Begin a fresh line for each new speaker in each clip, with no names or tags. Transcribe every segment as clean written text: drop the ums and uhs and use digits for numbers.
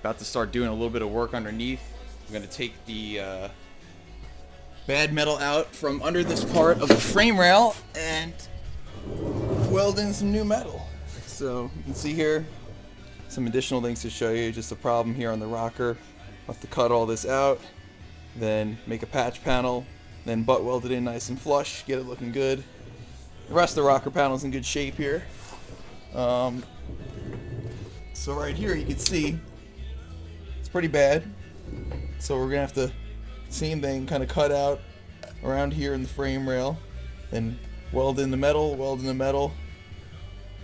About to start doing a little bit of work underneath. I'm going to take the bad metal out from under this part of the frame rail and weld in some new metal. So you can see here some additional things to show you. Just a problem here on the rocker. I'll have to cut all this out, then make a patch panel, then butt weld it in nice and flush, get it looking good. The rest of the rocker panel is in good shape here. So right here you can see it's pretty bad. So we're gonna have to, same thing, kind of cut out around here in the frame rail, then weld in the metal,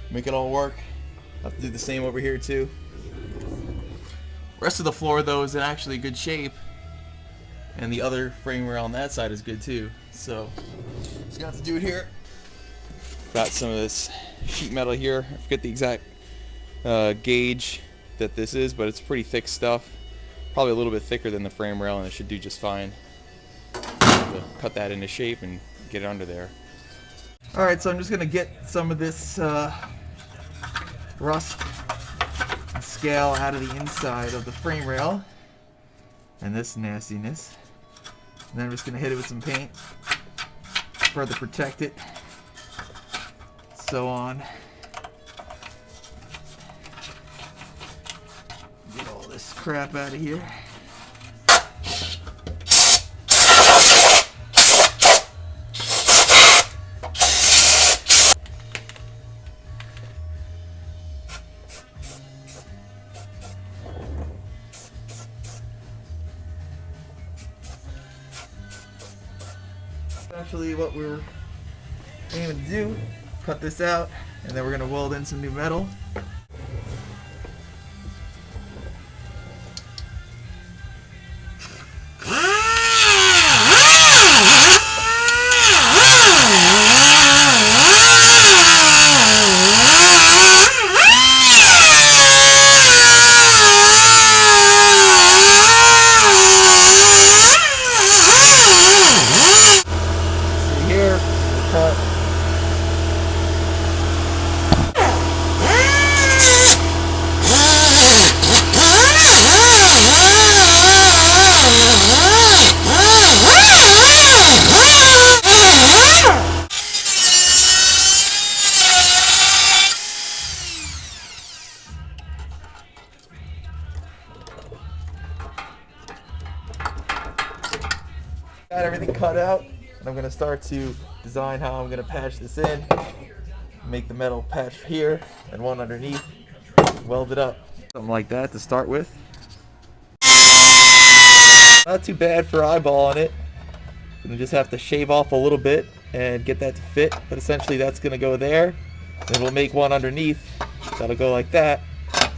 make it all work. I'll have to do the same over here too. Rest of the floor though is in actually good shape, and the other frame rail on that side is good too. So just gonna have to do it here. Got some of this sheet metal here. I forget the exact gauge that this is, but it's pretty thick stuff. Probably a little bit thicker than the frame rail, and it should do just fine. Cut that into shape and get it under there. Alright, so I'm just going to get some of this rust and scale out of the inside of the frame rail and this nastiness. And then I'm just going to hit it with some paint, further protect it, so on. Get all this crap out of here. Actually, what we're aiming to do, cut this out, and then we're going to weld in some new metal. Got everything cut out, and I'm going to start to design how I'm going to patch this in. Make the metal patch here and one underneath, weld it up. Something like that to start with. Not too bad for eyeballing it. You just have to shave off a little bit and get that to fit, but essentially that's going to go there. Then we'll make one underneath that'll go like that.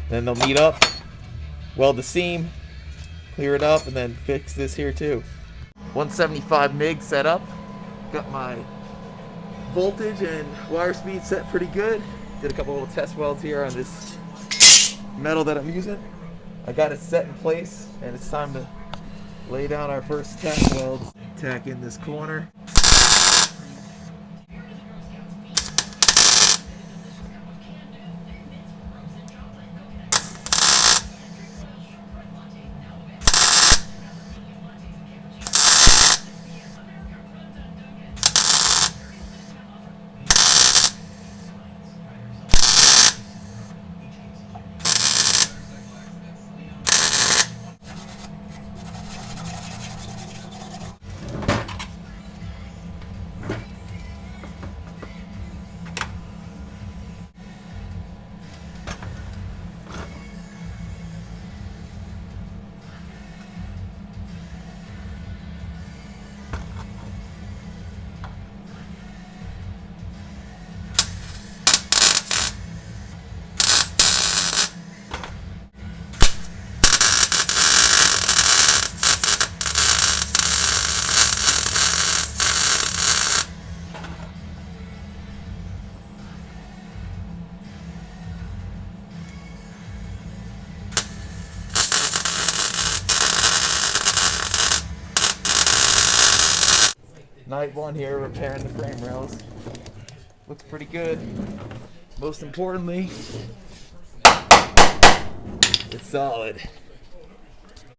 Then they'll meet up, weld the seam, clear it up, and then fix this here too. 175 Mig set up. Got my voltage and wire speed set pretty good. Did a couple little test welds here on this metal that I'm using. I got it set in place, and it's time to lay down our first tack welds. Tack in this corner. Night one here, repairing the frame rails. Looks pretty good. Most importantly, it's solid.